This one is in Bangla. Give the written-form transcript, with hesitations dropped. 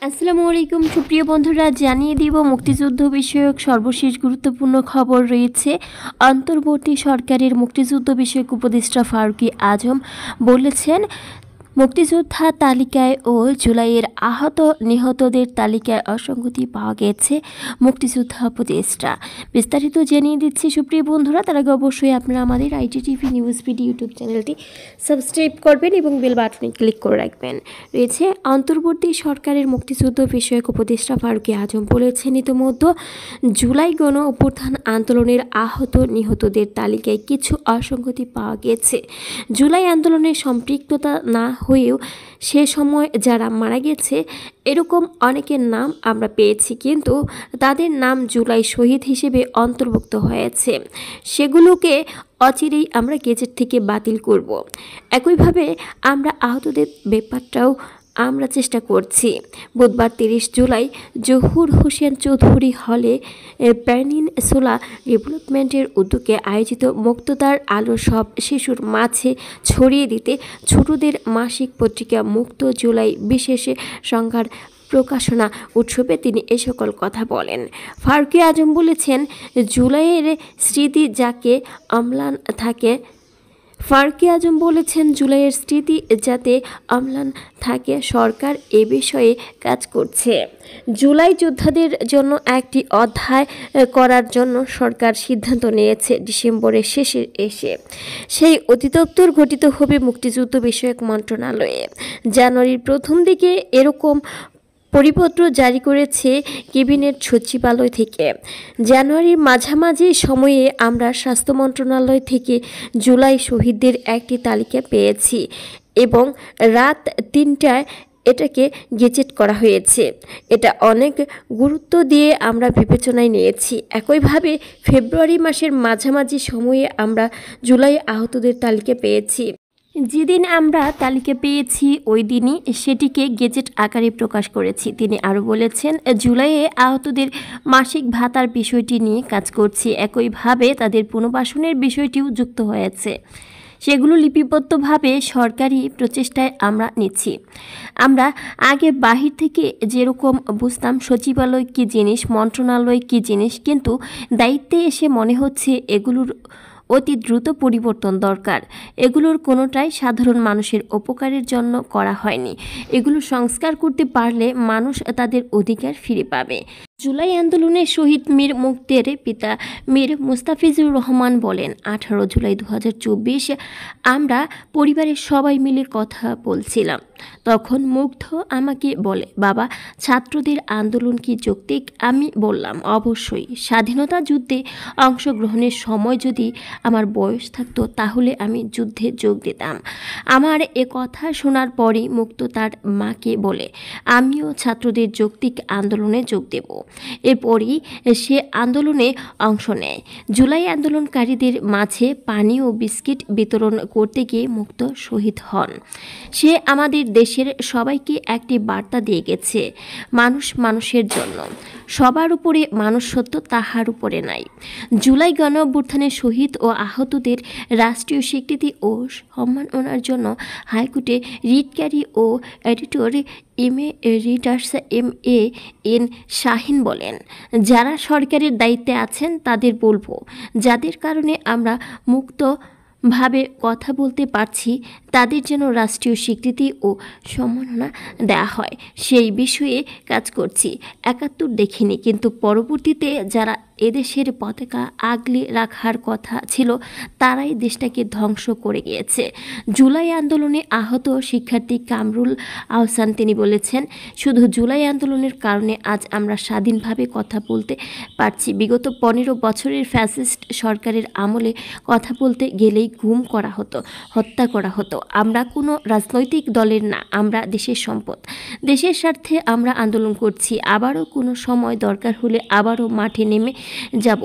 আসসালামু আলাইকুম সুপ্রিয় বন্ধুরা, জানিয়ে দিব মুক্তিযুদ্ধ বিষয়ক সর্বশেষ গুরুত্বপূর্ণ খবর রয়েছে। অন্তর্বর্তী সরকারের মুক্তিযুদ্ধ বিষয়ক উপদেষ্টা ফারুকী আজম বলেছেন, মুক্তিযোদ্ধা তালিকায় ও জুলাইয়ের আহত নিহতদের তালিকায় অসঙ্গতি পাওয়া গেছে। মুক্তিযোদ্ধা উপদেষ্টা বিস্তারিত জানিয়ে দিচ্ছি সুপ্রিয় বন্ধুরা। তার আগে অবশ্যই আপনারা আমাদের ITTV নিউজ ভিডি ইউটিউব চ্যানেলটি সাবস্ক্রাইব করবেন এবং বেল বাটনে ক্লিক করে রাখবেন। রয়েছে অন্তর্বর্তী সরকারের মুক্তিযুদ্ধ বিষয়ক উপদেষ্টা ফারুকী আজম বলেছেন, ইতিমধ্যে জুলাই গণ অভ্যুত্থান আন্দোলনের আহত নিহতদের তালিকায় কিছু অসঙ্গতি পাওয়া গেছে। জুলাই আন্দোলনের সম্পৃক্ততা না হয়েও সে সময় যারা মারা গেছে এরকম অনেকের নাম আমরা পেয়েছি, কিন্তু তাদের নাম জুলাই শহীদ হিসেবে অন্তর্ভুক্ত হয়েছে। সেগুলোকে অচিরেই আমরা গেজেট থেকে বাতিল করব। একইভাবে আমরা আহতদের ব্যাপারটাও আমরা চেষ্টা করছি। বুধবার 30 জুলাই জহুর হোসেন চৌধুরী হলে পেনিনসুলা ডেভেলপমেন্টের উদ্যোগে আয়োজিত মুক্ততার আলো সব শিশুর মাঝে ছড়িয়ে দিতে ছোটদের মাসিক পত্রিকা মুক্ত জুলাই বিশেষ সংখ্যার প্রকাশনা উৎসবে তিনি এ সকল কথা বলেন। ফারুকী আজম বলেছেন, জুলাইয়ের স্মৃতি যাকে অম্লান থাকে ফারুকী আজম বলেছেন, জুলাইয়ের স্মৃতি যাতে অম্লান থাকে, সরকার এ বিষয়ে কাজ করছে। জুলাই যোদ্ধাদের জন্য একটি অধ্যায় করার জন্য সরকার সিদ্ধান্ত নিয়েছে। ডিসেম্বরের শেষে এসে সেই অধিদপ্তর গঠিত হবে মুক্তিযুদ্ধ বিষয়ক মন্ত্রণালয়ে। জানুয়ারির প্রথম দিকে এরকম পরিপত্র জারি করেছে ক্যাবিনেট সচিবালয় থেকে। জানুয়ারির মাঝামাঝি সময়ে আমরা স্বাস্থ্য মন্ত্রণালয় থেকে জুলাই শহীদদের একটি তালিকা পেয়েছি এবং রাত 3টায় এটাকে গেজেট করা হয়েছে। এটা অনেক গুরুত্ব দিয়ে আমরা বিবেচনায় নিয়েছি। একইভাবে ফেব্রুয়ারি মাসের মাঝামাঝি সময়ে আমরা জুলাই আহতদের তালিকা পেয়েছি। যেদিন আমরা তালিকা পেয়েছি ওই দিনই সেটিকে গেজেট আকারে প্রকাশ করেছি। তিনি আরও বলেছেন, জুলাইয়ে আহতদের মাসিক ভাতার বিষয়টি নিয়ে কাজ করছি। একইভাবে তাদের পুনর্বাসনের বিষয়টিও যুক্ত হয়েছে। সেগুলো লিপিবদ্ধভাবে সরকারি প্রচেষ্টায় আমরা নিচ্ছি। আমরা আগে বাহির থেকে যেরকম বুঝতাম সচিবালয় কী জিনিস, মন্ত্রণালয় কী জিনিস, কিন্তু দায়িত্বে এসে মনে হচ্ছে এগুলোর অতি দ্রুত পরিবর্তন দরকার। এগুলোর কোনোটাই সাধারণ মানুষের উপকারের জন্য করা হয়নি। এগুলো সংস্কার করতে পারলে মানুষ তাদের অধিকার ফিরে পাবে। জুলাই আন্দোলনে শহীদ মীর মুগ্ধের পিতা মীর মুস্তাফিজুর রহমান বলেন, 18 জুলাই 2024 আমরা পরিবারের সবাই মিলে কথা বলছিলাম। তখন মুগ্ধ আমাকে বলে, বাবা, ছাত্রদের আন্দোলন কি যৌক্তিক? আমি বললাম, অবশ্যই। স্বাধীনতা যুদ্ধে অংশগ্রহণের সময় যদি আমার বয়স থাকতো তাহলে আমি যুদ্ধে যোগ দিতাম। আমার এ কথা শোনার পরই মুগ্ধ তার মাকে বলে, আমিও ছাত্রদের যৌক্তিক আন্দোলনে যোগ দেব। এরপরই সে আন্দোলনে অংশ নেয়। জুলাই আন্দোলনকারীদের মাঝে পানি ও বিস্কিট বিতরণ করতে গিয়ে মুগ্ধ শহীদ হন। সে আমাদের দেশের সবাইকে একটি বার্তা দিয়ে গেছে, মানুষ মানুষের জন্য, সবার উপরে মানুষ সত্য, তাহার উপরে নাই। জুলাই গণ অভ্যুত্থানের শহীদ ও আহতদের রাষ্ট্রীয় স্বীকৃতি ও সম্মাননার জন্য হাইকোর্টে রিটকারী ও এডিটর এমেরিটাস MA.N. শাহিন বলেন, যারা সরকারের দায়িত্বে আছেন তাদের বলবো, যাদের কারণে আমরা মুক্তভাবে কথা বলতে পারছি তাদের যেন রাষ্ট্রীয় স্বীকৃতি ও সম্মাননা দেওয়া হয়। সেই বিষয়ে কাজ করছি। 71 দেখিনি, কিন্তু পরবর্তীতে যারা এদেশের পতাকা আগলে রাখার কথা ছিল তারাই দেশটাকে ধ্বংস করে গিয়েছে। জুলাই আন্দোলনে আহত শিক্ষার্থী কামরুল আহসান তিনি বলেছেন, শুধু জুলাই আন্দোলনের কারণে আজ আমরা স্বাধীনভাবে কথা বলতে পারছি। বিগত 15 বছরের ফ্যাসিস্ট সরকারের আমলে কথা বলতে গেলেই গুম করা হতো, হত্যা করা হতো। আমরা কোনো রাজনৈতিক দলের না, আমরা দেশের সম্পদ। দেশের স্বার্থে আমরা আন্দোলন করছি। আবারও কোনো সময় দরকার হলে আবারও মাঠে নেমে যাব।